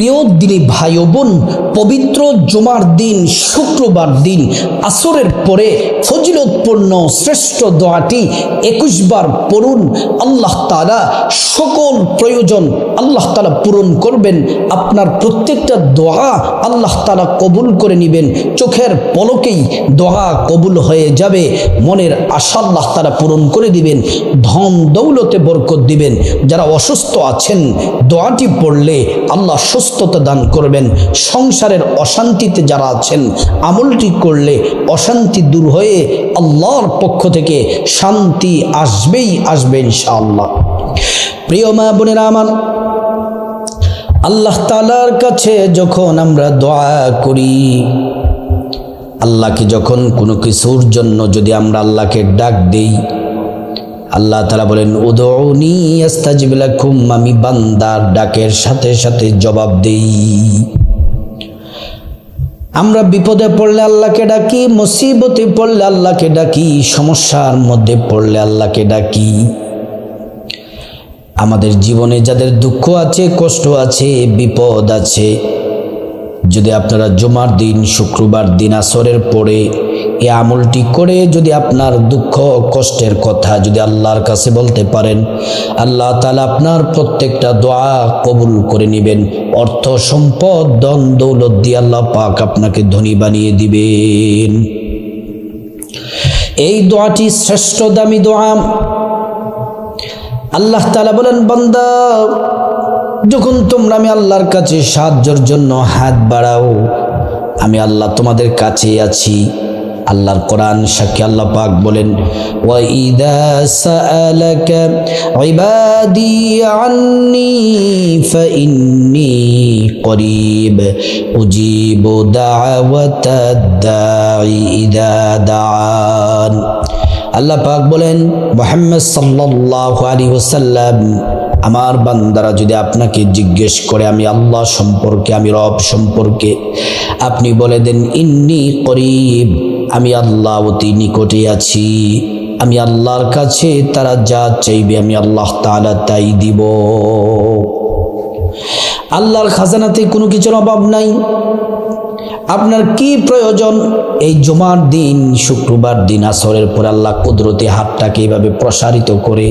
প্রিয় দিনী ভাই ও বোন, পবিত্র জুমার দিন শুক্রবার দিন আসরের পরে ফজিলতপূর্ণ শ্রেষ্ঠ দোয়াটি 21 বার পড়ুন। আল্লাহ তাআলা সকল প্রয়োজন আল্লাহ তাআলা পূরণ করবেন। আপনার প্রত্যেকটা দোয়া আল্লাহ তাআলা কবুল করে নেবেন। চোখের পলকেই দোয়া কবুল হয়ে যাবে। মনের আশা আল্লাহ তাআলা পূরণ করে দিবেন। ধন দৌলতে বরকত দিবেন। যারা অসুস্থ আছেন দোয়াটি পড়লে আল্লাহ সুস্থতা দান করবেন। সংসারের অশান্তিতে যারা আছেন আমলটি করলে অশান্তি দূর হয়ে আল্লাহর পক্ষ থেকে শান্তি আসবেই আসবে ইনশাআল্লাহ। প্রিয় মা বোনেরা আমার, আল্লাহ তাআলার কাছে যখন আমরা দোয়া করি, আল্লাহকে যখন কোনো কিছুর জন্য যদি আমরা আল্লাহকে ডাক দেই, আল্লাহ তাআলা বলেন উদউনি আস্তাজিব লাকুম, আমি বান্দার ডাকের সাথে সাথে জবাব দেই। আমরা বিপদে পড়লে আল্লাহকে ডাকি, মুসিবতে পড়লে আল্লাহকে ডাকি, সমস্যার মধ্যে পড়লে আল্লাহকে ডাকি। আমাদের জীবনে যাদের দুঃখ আছে, কষ্ট আছে, বিপদ আছে, যদি আপনারা জুমার দিন শুক্রবার দিন আসরের পরে এই আমলটি করে যদি আপনার দুঃখ কষ্টের কথা যদি আল্লাহর কাছে বলতে পারেন, আল্লাহ তাআলা আপনার প্রত্যেকটা দোয়া কবুল করে নেবেন। অর্থ সম্পদ ধন দৌলত দিয়ে আল্লাহ পাক আপনাকে ধনী বানিয়ে দিবেন। এই দোয়াটি শ্রেষ্ঠ দামি দোয়া। আল্লাহ তাআলা বলেন, বান্দা যখন তোমরা আমি আল্লাহর কাছে সাহায্যের জন্য হাত বাড়াও, আমি আল্লাহ তোমাদের কাছে আছি। আল্লাহর কোরআন সাক্ষী আল্লাহ পাক বলেন, ওয়া ইযা সাআলাকা ইবাদি আন্নী ফাইন্নী করিব উজিবু দাওয়াতাদ দাঈ ইযা দাআন। আল্লাহ পাক বলেন, মুহাম্মদ সাল্লাল্লাহু আলাইহি ওয়াসাল্লাম, আমার বান্দারা যদি আপনাকে জিজ্ঞেস করে আমি আল্লাহ সম্পর্কে, আমি রব সম্পর্কে, আপনি বলে দেন ইন্নী করিব, আমি আল্লাহ অতি নিকটে আছি। আমি আল্লাহর কাছে তারা যা চাইবে আমি আল্লাহ তাআলা তাই দিব। আল্লাহর খাজানাতে কোনো কিছুর অভাব নাই। আপনার কি প্রয়োজন? এই জুমার দিন শুক্রবার দিন আসরের পর আল্লাহ কুদরতি হাতটাকে এইভাবে প্রসারিত করে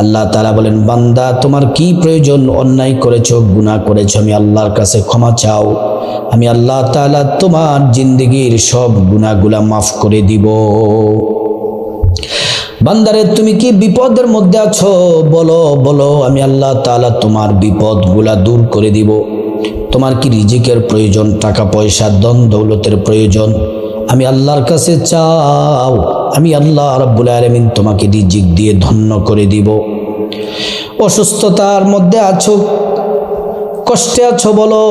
আল্লাহ তাআলা বলেন, বান্দা তোমার কি প্রয়োজন? অন্যায় করেছো, গুনাহ করেছো, আমি আল্লাহর কাছে ক্ষমা চাও, আমি আল্লাহ তাআলা তোমার জিন্দেগির সব গুনাহগুলা মাফ করে দিব। বান্দারে তুমি কি বিপদের মধ্যে আছো? বলো বলো, আমি আল্লাহ তাআলা তোমার বিপদগুলা দূর করে দিব। তোমার কি রিজিকের প্রয়োজন, টাকা পয়সা ধন দৌলতের প্রয়োজন? আমি আল্লাহর কাছে চাও, আমি আল্লাহ রাব্বুল আলামিন তোমাকে রিজিক দিয়ে ধন্য করে দিব। অসুস্থতার মধ্যে আছো, কষ্টে আছো, বলো,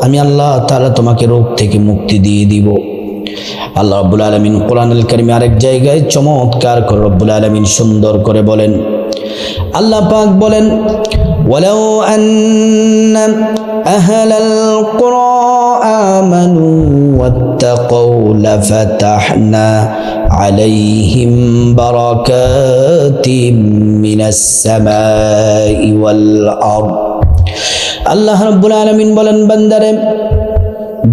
আমি আল্লাহ তাআলা তোমাকে রোগ থেকে মুক্তি দিয়ে দিব। আল্লাহ রাব্বুল আলামিন কোরআনুল কারীমে আরেক জায়গায় চমৎকার করে রব্বুল আলামিন সুন্দর করে বলেন, আল্লাহ পাক বলেন, ওয়ালাউ আন্না আহলাল কুরা আমানু ওয়াত্তাকাউ লাফাতাহনা আলাইহিম বারাকাতিম মিনাস সামাই ওয়াল আরদ। আল্লাহ রাব্বুল আলামিন বলেন, বান্দারে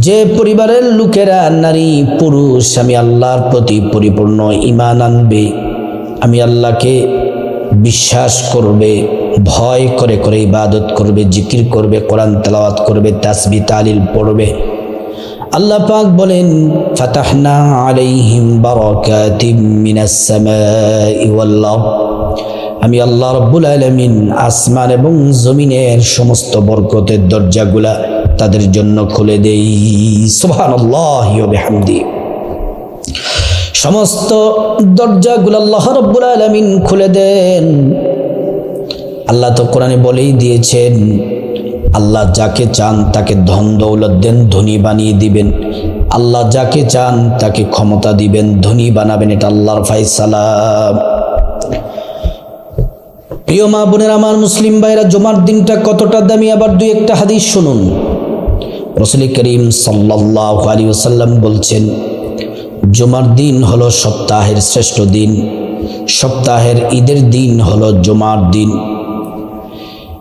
যে পরিবারের লোকেরা, নারী পুরুষ, আমি আল্লাহর প্রতি পরিপূর্ণ ঈমান আনবে, আমি আল্লাহকে বিশ্বাস করবে, ভয় করে করে ইবাদত করবে, জিকির করবে, কোরআন তেলাওয়াত করবে, তাসবিহ তাহলিল পড়বে, আল্লাহ পাক বলেন, ফাতাহনা আলাইহিম বারাকাতিম মিনাস সামাই ওয়াল আরদ, আমি আল্লাহ রাব্বুল আলামিন আসমান এবং জমিনের সমস্ত বরকতের দরজাগুলা তাদের জন্য খুলে দেই। সুবহানাল্লাহি ওয়া বিহামদি। সমস্ত দরজাগুলো আল্লাহ রাব্বুল আলামিন খুলে দেন। আল্লাহ তো কোরআনে বলেই দিয়েছেন, আল্লাহ যাকে চান তাকে ধন দৌলত দেন, ধনী বানিয়ে দিবেন। আল্লাহ যাকে চান তাকে ক্ষমতা দিবেন, ধনী বানাবেন। এটা আল্লাহর ফয়সালা। প্রিয় মা বোনেরা আমার, মুসলিম ভাইরা, জুমার দিনটা কতটা দামি আবার দুই একটা হাদিস শুনুন। রাসূল করিম সাল্লাল্লাহু আলাইহি ওয়াসাল্লাম বলছেন, জুমার দিন হলো সপ্তাহের শ্রেষ্ঠ দিন, সপ্তাহের ঈদের দিন হলো জুমার দিন।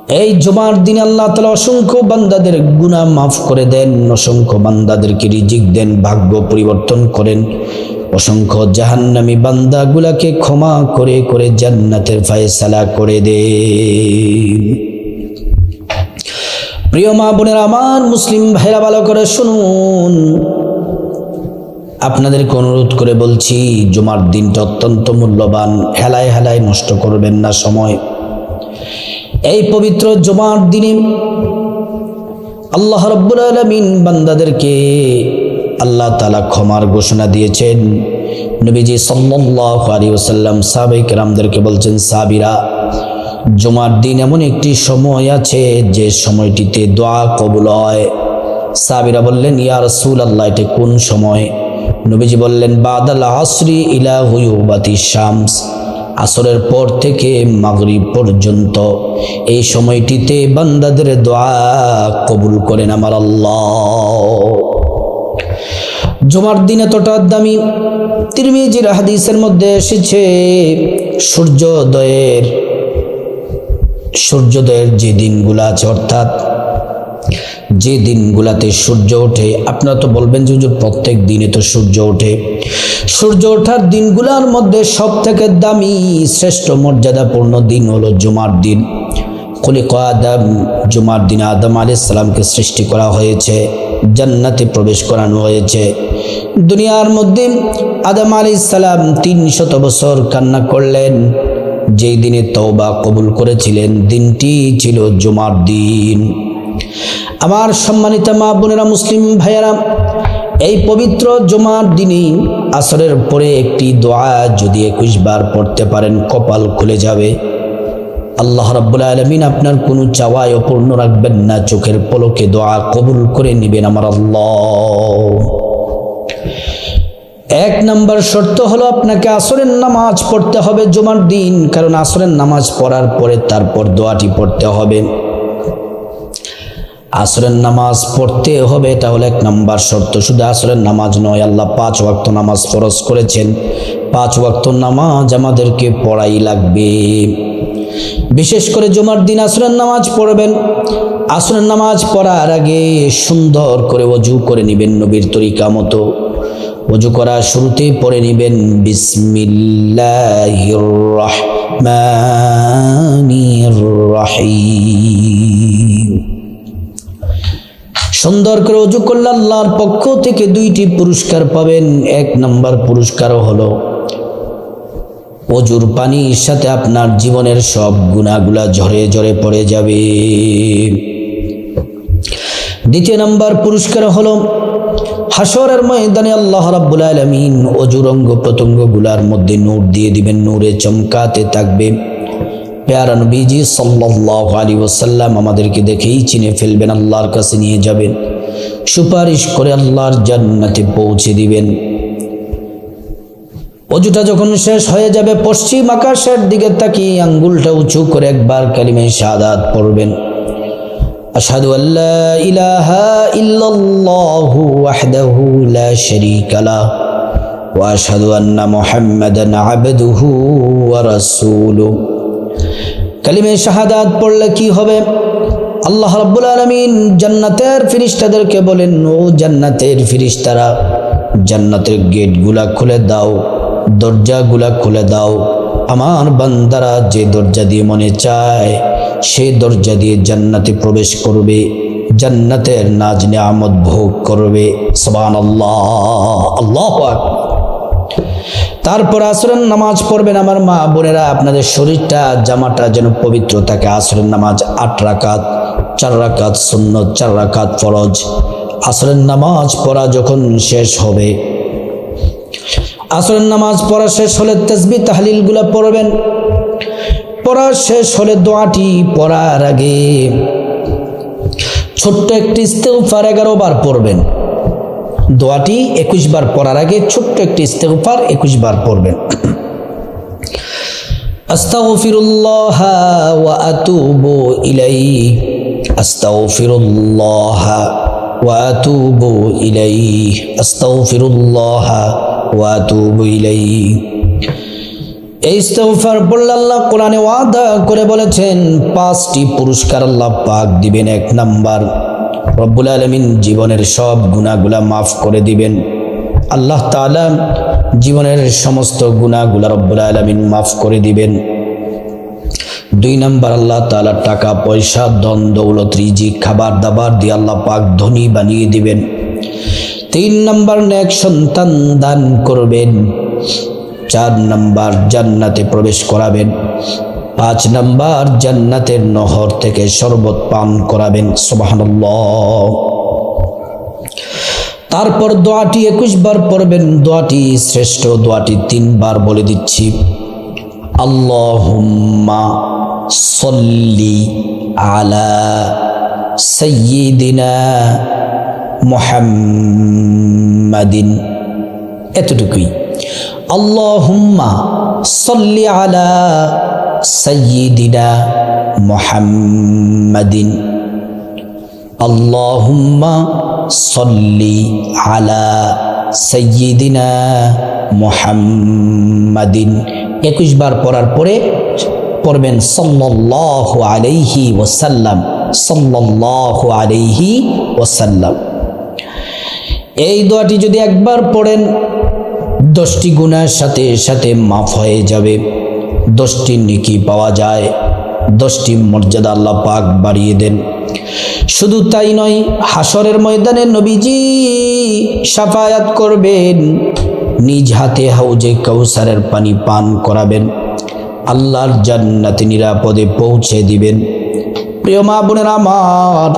এই জুমার দিনে আল্লাহ তাআলা অসংখ্য বান্দাদের গুনাহ মাফ করে দেন, অসংখ্য বান্দাদেরকে রিজিক দেন, ভাগ্য পরিবর্তন করেন, অসংখ্য জাহান্নামী বান্দাগুলাকে ক্ষমা করে করে জান্নাতের ফয়সালা করে দেন। প্রিয় মা বোনেরা আমার, মুসলিম ভাইরা ভালো করে শুনুন, আপনাদেরকে অনুরোধ করে বলছি, জুমার দিনটা অত্যন্ত মূল্যবান, হেলায় হেলায় নষ্ট করবেন না সময়। এই পবিত্র জুমার দিনে আল্লাহ রাব্বুল আলামিন বান্দাদেরকে আল্লাহ তাআলা ক্ষমার ঘোষণা দিয়েছেন। নবীজি সাল্লাল্লাহু আলাইহি ওয়াসাল্লাম সাহাবায়ে কেরামদেরকে বলছেন, সাহাবীরা, জুমার দিন এমন একটি সময় আছে যে সময়টিতে দোয়া কবুল হয়। সাহাবীরা বললেন, ইয়া রাসূলুল্লাহ, এটা কোন সময়? নবীজি বললেন, বাদাল আসরি ইলা হুয়ুবাতিশ শামস, আসরের পর থেকে মাগরিব পর্যন্ত এই সময়টিতে বান্দাদের দোয়া কবুল করেন আমার আল্লাহ। জুমার দিন এতটা দামি, তিরমিজির হাদিসের মধ্যে এসেছে, সূর্যোদয়ের যে দিনগুলো আছে, অর্থাৎ যে দিনগুলাতে সূর্য ওঠে, আপনারা তো বলবেন যে হুজুর প্রত্যেক দিনে তো সূর্য ওঠে। সূর্য ওঠার দিনগুলোর মধ্যে সব থেকে দামি, শ্রেষ্ঠ মর্যাদাপূর্ণ দিন হলো জুমার দিন। খলিকা আদম, জুমার দিন আদম আলাইহিস সালামকে সৃষ্টি করা হয়েছে, জান্নাতে প্রবেশ করানো হয়েছে। দুনিয়ার মধ্যে আদম আলাইহিস সালাম 300 বছর কান্না করলেন, যেই দিনে তওবা কবুল করেছিলেন দিনটি ছিল জুমার দিন। আমার সম্মানিত মা বোনেরা, মুসলিম ভাইয়েরা, এই পবিত্র জুমার দিনে আসরের পরে একটি দোয়া যদি 21 বার পড়তে পারেন, কপাল খুলে যাবে। আল্লাহ রাব্বুল আলামিন আপনার কোনো চাওয়াই অপূর্ণ রাখবেন না, চোখের পলকে দোয়া কবুল করে নেবেন আমার আল্লাহ। 1 নম্বর শর্ত হলো আপনাকে আসরের নামাজ পড়তে হবে জুমার দিন, কারণ আসরের নামাজ পড়ার পরে তারপর দোয়াটি পড়তে হবে। আসরের নামাজ পড়তে হবে, এটা হলো 1 নম্বর শর্ত। শুধু আসরের নামাজ নয়, আল্লাহ 5 ওয়াক্ত নামাজ ফরজ করেছেন, 5 ওয়াক্ত নামাজ আমাদেরকে পড়াই লাগবে। বিশেষ করে জুমার দিন আসরের নামাজ পড়বেন। আসরের নামাজ পড়ার আগে সুন্দর করে ওযু করে নেবেন, নবীর তরিকা মতো। ওযু করার শুরুতেই পড়ে নেবেন বিসমিল্লাহির রহমানির রহিম। সুন্দর করে ওযু করলে আল্লাহর পক্ষ থেকে 2টি পুরস্কার পাবেন। 1 নম্বর পুরস্কার হলো ওযুর পানির সাথে আপনার জীবনের সব গুনাহগুলা ঝরে ঝরে পড়ে যাবে। 2 নম্বর পুরস্কার হলো হাসরের ময়দানে আল্লাহ রাব্বুল আলামিন ওযুর অঙ্গ প্রত্যঙ্গগুলার মধ্যে নূর দিয়ে দিবেন, নূরে চমকাতে থাকবে। প্যারা নবীজি সাল্লাল্লাহু আলাইহি ওয়াসাল্লাম আমাদেরকে দেখেই চিনে ফেলবেন, আল্লাহর কাছে নিয়ে যাবেন, সুপারিশ করে আল্লাহর জান্নাতে পৌঁছে দিবেন। ওযুটা যখন শেষ হয়ে যাবে, পশ্চিম আকাশের দিকে তাকিয়ে আঙ্গুলটা উঁচু করে একবার কালিমা শাহাদাত পড়বেন, আশহাদু আল্লা ইলাহা ইল্লাল্লাহু ওয়াহদাহু লা শারীকা লাহু ওয়া আশহাদু আন্না মুহাম্মাদান আবদুহু ওয়া রাসূলুহু। কালিমা শাহাদাত পড়লে কি হবে? আল্লাহ রাব্বুল আলামিন জান্নাতের ফেরেশতাদেরকে বলেন, ও জান্নাতের ফেরেশতারা, জান্নাতের গেটগুলা খুলে দাও, দরজাগুলা খুলে দাও। আমার বান্দারা যে দরজা দিয়ে মনে চায় সেই দরজা দিয়ে জান্নাতে প্রবেশ করবে, জান্নাতের নাজ নিয়ামত ভোগ করবে। সুবহানাল্লাহ, আল্লাহু আকবার। তারপর আসরের নামাজ পড়বেন। আমার মা বোনেরা, আপনাদের শরীরটা, জামাটা যেন পবিত্র থাকে। আসরের নামাজ 8 রাকাত, 4 রাকাত সুন্নত, 4 রাকাত ফরজ। আসরের নামাজ পড়া যখন শেষ হবে, আসরের নামাজ পড়া শেষ হলে তাসবিহ তাহলিলগুলো পড়বেন। পড়া শেষ হলে দোয়াটি পড়ার আগে ছোট্ট একটি ইস্তেগফার 11 বার পড়বেন। দোয়াটি 21 বার পড়ার আগে ছোট্ট একটি ইস্তেগফার 21 বার পড়বেন। আস্তাগফিরুল্লাহ ওয়া আতুবু ইলাইহি, আস্তাগফিরুল্লাহ ওয়া আতুবু ইলাইহি, আস্তাগফিরুল্লাহ ওয়া আতুবু ইলাইহি। এই ইস্তিগফার পড়লে আল্লাহ কোরআনে ওয়াদা করে বলেছেন 5টি পুরস্কার আল্লাহ পাক দিবেন। 1 নাম্বার, রব্বুল আলামিন জীবনের সব গুনাহগুলা মাফ করে দিবেন। আল্লাহ তাআলা জীবনের সমস্ত গুনাহগুলা রব্বুল আলামিন মাফ করে দিবেন। 2 নাম্বার, আল্লাহ তাআলা টাকা পয়সা ধন দৌলত রিজিক খাবার দাবার দিয়ে আল্লাহ পাক ধনী বানিয়ে দিবেন। 3 নাম্বার, নেক সন্তান দান করবেন। 4 নাম্বার, জান্নাতে প্রবেশ করাবেন। 5 নাম্বার, জান্নাতের নহর থেকে শরবত পান করাবেন। সুবহানাল্লাহ। তারপর দোয়াটি 21 বার পড়বেন। দোয়াটি শ্রেষ্ঠ দোয়াটি 3 বার বলে দিচ্ছি। আল্লাহুম্মা সল্লি আলা সাইয়্যিদিনা মুহাম্মাদিন, এতটুকুই। আল্লাহুম্মা সল্লি আলা সাইয়্যিদিনা মুহাম্মাদিন, আল্লাহুম্মা সল্লি আলা সাইয়্যিদিনা মুহাম্মাদিন। 21 বার পড়ার পরে পড়বেন সাল্লাল্লাহু আলাইহি ওয়াসাল্লাম, সাল্লাল্লাহু আলাইহি ওয়াসাল্লাম। এই দোয়াটি যদি একবার পড়েন 10টি গুনাহের সাথে সাথে মাফ হয়ে যাবে, 10টি নেকি পাওয়া যায়, 10টি মর্যাদা আল্লাহ পাক বাড়িয়ে দেন। শুধু তাই নয়, হাসরের ময়দানে নবীজি শাফায়াত করবেন, নিজ হাতে হাউজে কাউসারের পানি পান করাবেন, আল্লাহর জান্নাতে নিরাপদে পৌঁছে দিবেন। প্রিয় মা বোনেরা আমার,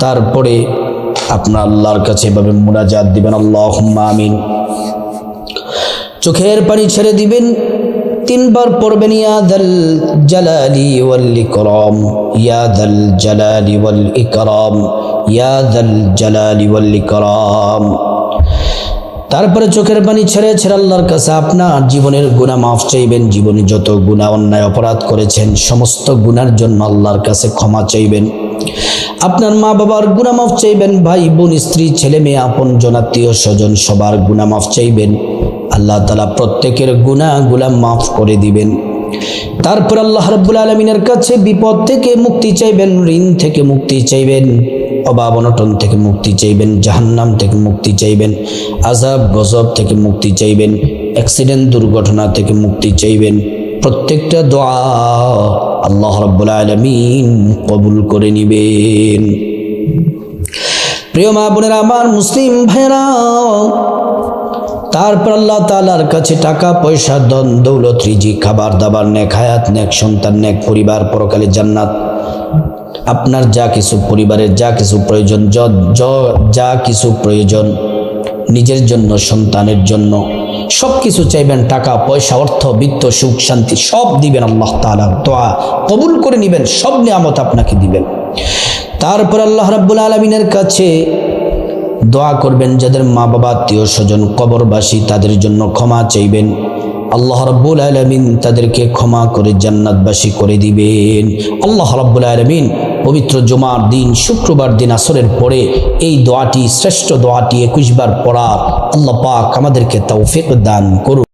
তারপরে আপনার আল্লাহর কাছে এভাবে মুনাজাত দিবেন, আল্লাহুম্মা আমিন। চোখের পানি ছেড়ে দিবেন। 3 বার পড়বেন, ইয়া যাল জালালি ওয়াল ইকরাম, ইয়া যাল জালালি ওয়াল ইকরাম, ইয়া যাল জালালি ওয়াল ইকরাম। তারপরে চোখের পানি ছেড়ে ছেড়ে আল্লাহর কাছে আপনার জীবনের গুনাহ মাফ চাইবেন। জীবনে যত গুনাহ অন্যায় অপরাধ করেছেন সমস্ত গুনার জন্য আল্লাহর কাছে ক্ষমা চাইবেন। আপনার মা বাবার গুনাহ মাফ চাইবেন, ভাই বোন স্ত্রী ছেলে মেয়ে আপন জন আত্মীয় স্বজন সবার গুনাহ মাফ চাইবেন। আল্লাহ তাআলা প্রত্যেকের গুনাহগুলা মাফ করে দিবেন। তারপর আল্লাহ রাব্বুল আলামিনের কাছে বিপদ থেকে মুক্তি চাইবেন, ঋণ থেকে মুক্তি চাইবেন, অভাব অনটন থেকে মুক্তি চাইবেন, জাহান্নাম থেকে মুক্তি চাইবেন, আযাব গজব থেকে মুক্তি চাইবেন, অ্যাক্সিডেন্ট দুর্ঘটনা থেকে মুক্তি চাইবেন। প্রত্যেকটা দোয়া আল্লাহ রাব্বুল আলামিন কবুল করে নেবেন। প্রিয় মা বোনেরা আমার, মুসলিম ভাইরা, তারপর আল্লাহ তাআলার কাছে টাকা পয়সা ধন দৌলত রিজিক খাবার দাবার নেক হায়াত নেক সন্তান নেক পরিবার পরকালে জান্নাত, আপনার যা কিছু পরিবারের যা কিছু প্রয়োজন, যা কিছু প্রয়োজন নিজের জন্য সন্তানের জন্য সব কিছু চাইবেন। টাকা পয়সা অর্থ বিত্ত সুখ শান্তি সব দিবেন আল্লাহ তাআলা, দোয়া কবুল করে নেবেন, সব নিয়ামত আপনাকে দিবেন। তারপর আল্লাহ রাব্বুল আলামিনের কাছে দোয়া করবেন, যাদের মা বাবা আত্মীয় স্বজন কবরবাসী তাদের জন্য ক্ষমা চাইবেন। আল্লাহ রাব্বুল আলামিন তাদেরকে ক্ষমা করে জান্নাতবাসী করে দিবেন। আল্লাহ রাব্বুল আলামিন পবিত্র জুমার দিন শুক্রবার দিন আসরের পরে এই দোয়াটি শ্রেষ্ঠ দোয়াটি 21 বার পড়া আল্লাহ পাক আমাদেরকে তৌফিক দান করুন।